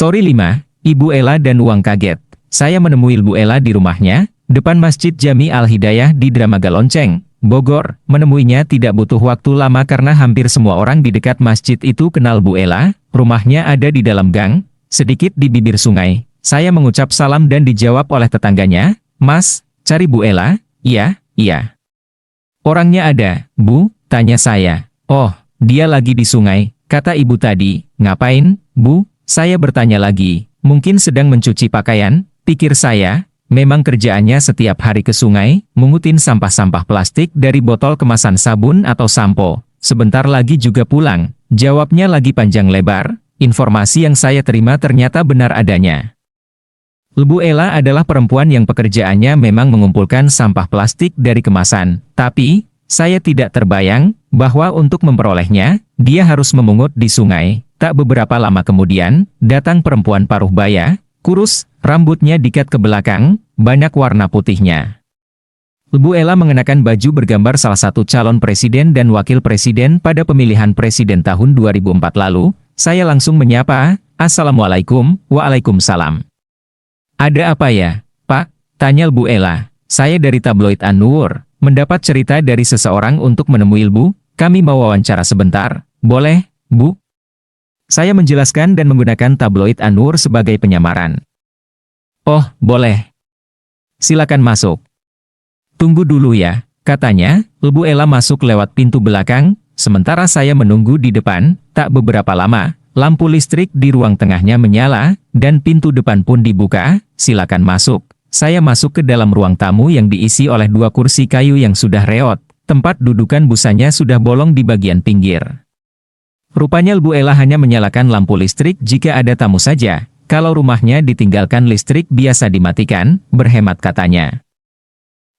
Story 5, Ibu Ella dan uang kaget. Saya menemui Ibu Ella di rumahnya, depan Masjid Jami Al-Hidayah di Dramaga Lonceng, Bogor. Menemuinya tidak butuh waktu lama karena hampir semua orang di dekat masjid itu kenal Bu Ella. Rumahnya ada di dalam gang, sedikit di bibir sungai. Saya mengucap salam dan dijawab oleh tetangganya, "Mas, cari Bu Ella?" "Iya, iya." "Orangnya ada, Bu?" tanya saya. "Oh, dia lagi di sungai," kata ibu tadi. "Ngapain, Bu?" Saya bertanya lagi. "Mungkin sedang mencuci pakaian," pikir saya. Memang kerjaannya setiap hari ke sungai, mengutin sampah-sampah plastik dari botol kemasan sabun atau sampo. "Sebentar lagi juga pulang," jawabnya lagi panjang lebar. Informasi yang saya terima ternyata benar adanya. Bu Ella adalah perempuan yang pekerjaannya memang mengumpulkan sampah plastik dari kemasan. Tapi, saya tidak terbayang bahwa untuk memperolehnya, dia harus memungut di sungai. Tak beberapa lama kemudian, datang perempuan paruh baya, kurus, rambutnya diikat ke belakang, banyak warna putihnya. Bu Ella mengenakan baju bergambar salah satu calon presiden dan wakil presiden pada pemilihan presiden tahun 2004 lalu. Saya langsung menyapa, "Assalamualaikum." "Waalaikumsalam." "Ada apa ya, Pak?" tanya Bu Ella. "Saya dari tabloid An-Nur, mendapat cerita dari seseorang untuk menemui Ibu. Kami mau wawancara sebentar, boleh, Bu?" Saya menjelaskan dan menggunakan tabloid An-Nur sebagai penyamaran. "Oh, boleh. Silakan masuk." "Tunggu dulu ya," katanya. Bu Ella masuk lewat pintu belakang, sementara saya menunggu di depan. Tak beberapa lama, lampu listrik di ruang tengahnya menyala, dan pintu depan pun dibuka. "Silakan masuk." Saya masuk ke dalam ruang tamu yang diisi oleh 2 kursi kayu yang sudah reot. Tempat dudukan busanya sudah bolong di bagian pinggir. Rupanya Bu Ella hanya menyalakan lampu listrik jika ada tamu saja. Kalau rumahnya ditinggalkan listrik biasa dimatikan, berhemat katanya.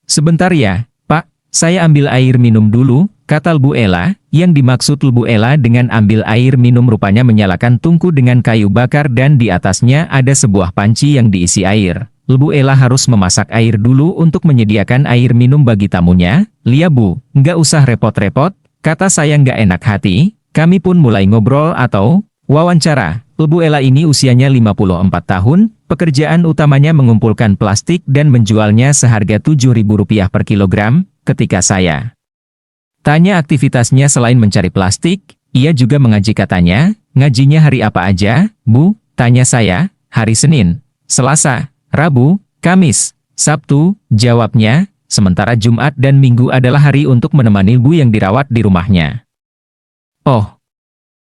"Sebentar ya, Pak, saya ambil air minum dulu," kata Bu Ella. Yang dimaksud Bu Ella dengan ambil air minum rupanya menyalakan tungku dengan kayu bakar dan di atasnya ada sebuah panci yang diisi air. Bu Ella harus memasak air dulu untuk menyediakan air minum bagi tamunya. "Lia Bu, nggak usah repot-repot," kata saya nggak enak hati. Kami pun mulai ngobrol atau wawancara. Bu Ella ini usianya 54 tahun, pekerjaan utamanya mengumpulkan plastik dan menjualnya seharga Rp7.000 per kilogram. Ketika saya tanya aktivitasnya selain mencari plastik, ia juga mengaji katanya. "Ngajinya hari apa aja, Bu?" tanya saya. "Hari Senin, Selasa, Rabu, Kamis, Sabtu," jawabnya. Sementara Jumat dan Minggu adalah hari untuk menemani ibu yang dirawat di rumahnya. Oh,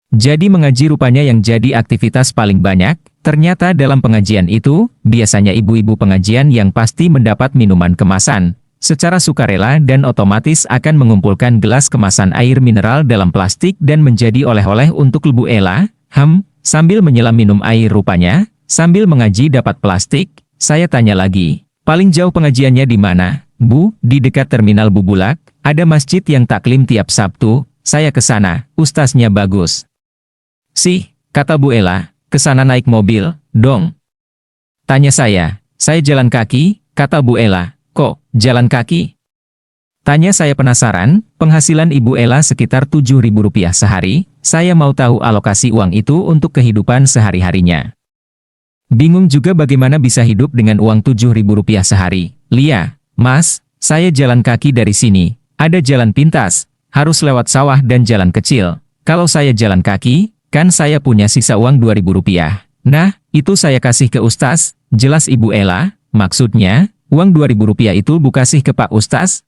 jadi mengaji rupanya yang jadi aktivitas paling banyak. Ternyata dalam pengajian itu, biasanya ibu-ibu pengajian yang pasti mendapat minuman kemasan. Secara sukarela dan otomatis akan mengumpulkan gelas kemasan air mineral dalam plastik dan menjadi oleh-oleh untuk Bu Ella. Sambil menyelam minum air rupanya, sambil mengaji dapat plastik. Saya tanya lagi, "Paling jauh pengajiannya di mana, Bu?" "Di dekat terminal Bubulak, ada masjid yang taklim tiap Sabtu. Saya ke sana, ustaznya bagus." "Sih," kata Bu Ella, "ke sana naik mobil, dong?" Tanya saya. "Saya jalan kaki," kata Bu Ella. "Kok, jalan kaki?" Tanya saya penasaran. Penghasilan Ibu Ella sekitar Rp7.000 sehari. Saya mau tahu alokasi uang itu untuk kehidupan sehari-harinya. Bingung juga bagaimana bisa hidup dengan uang Rp7.000 sehari. "Lia, Mas, saya jalan kaki dari sini. Ada jalan pintas. Harus lewat sawah dan jalan kecil. Kalau saya jalan kaki, kan saya punya sisa uang Rp2.000. Nah, itu saya kasih ke Ustaz," jelas Ibu Ella. "Maksudnya, uang Rp2.000 itu Bu kasih ke Pak Ustaz?"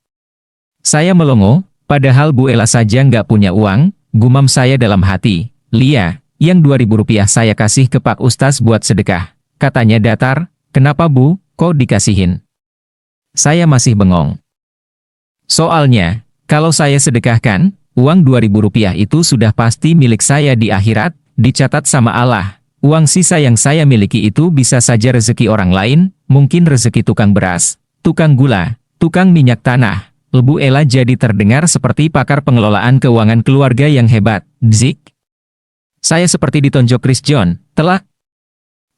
Saya melongo, padahal Bu Ella saja nggak punya uang. Gumam saya dalam hati. "Lia, yang Rp2.000 saya kasih ke Pak Ustaz buat sedekah," katanya datar. "Kenapa Bu, kok dikasihin?" Saya masih bengong. Soalnya, kalau saya sedekahkan, uang Rp2.000 itu sudah pasti milik saya di akhirat, dicatat sama Allah. Uang sisa yang saya miliki itu bisa saja rezeki orang lain, mungkin rezeki tukang beras, tukang gula, tukang minyak tanah. Bu Ella jadi terdengar seperti pakar pengelolaan keuangan keluarga yang hebat. Zik. Saya seperti ditonjok Chris John, telak.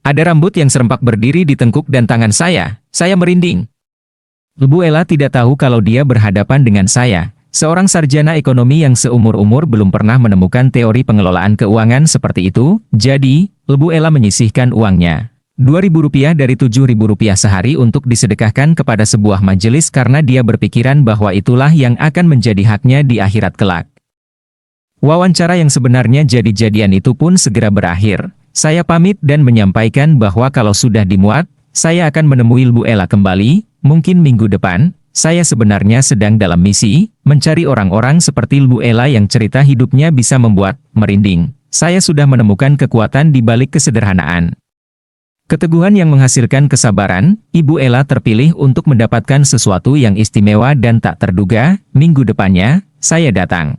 Ada rambut yang serempak berdiri di tengkuk dan tangan saya merinding. Bu Ella tidak tahu kalau dia berhadapan dengan saya. Seorang sarjana ekonomi yang seumur-umur belum pernah menemukan teori pengelolaan keuangan seperti itu, jadi, Bu Ella menyisihkan uangnya. Rp2.000 dari Rp7.000 sehari untuk disedekahkan kepada sebuah majelis karena dia berpikiran bahwa itulah yang akan menjadi haknya di akhirat kelak. Wawancara yang sebenarnya jadi-jadian itu pun segera berakhir. Saya pamit dan menyampaikan bahwa kalau sudah dimuat, saya akan menemui Bu Ella kembali, mungkin minggu depan. Saya sebenarnya sedang dalam misi, mencari orang-orang seperti Bu Ella yang cerita hidupnya bisa membuat merinding. Saya sudah menemukan kekuatan di balik kesederhanaan. Keteguhan yang menghasilkan kesabaran, Ibu Ella terpilih untuk mendapatkan sesuatu yang istimewa dan tak terduga. Minggu depannya, saya datang.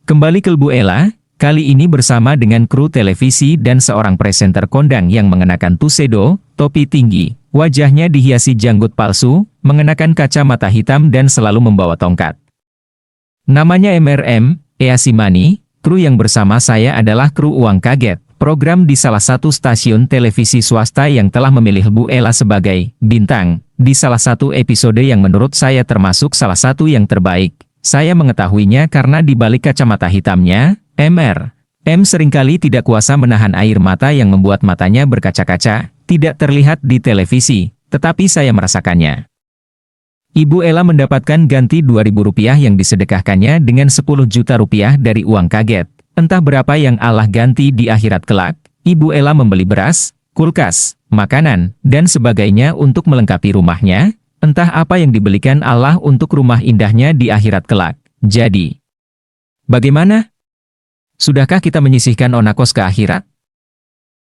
Kembali ke Bu Ella, kali ini bersama dengan kru televisi dan seorang presenter kondang yang mengenakan tuxedo, topi tinggi. Wajahnya dihiasi janggut palsu, mengenakan kacamata hitam dan selalu membawa tongkat. Namanya MRM, Easimani, kru yang bersama saya adalah kru Uang Kaget, program di salah satu stasiun televisi swasta yang telah memilih Bu Ella sebagai bintang, di salah satu episode yang menurut saya termasuk salah satu yang terbaik. Saya mengetahuinya karena di balik kacamata hitamnya, M seringkali tidak kuasa menahan air mata yang membuat matanya berkaca-kaca. Tidak terlihat di televisi, tetapi saya merasakannya. Ibu Ella mendapatkan ganti Rp2.000 yang disedekahkannya dengan Rp10 juta dari Uang Kaget. Entah berapa yang Allah ganti di akhirat kelak. Ibu Ella membeli beras, kulkas, makanan, dan sebagainya untuk melengkapi rumahnya. Entah apa yang dibelikan Allah untuk rumah indahnya di akhirat kelak. Jadi, bagaimana? Sudahkah kita menyisihkan onakos ke akhirat?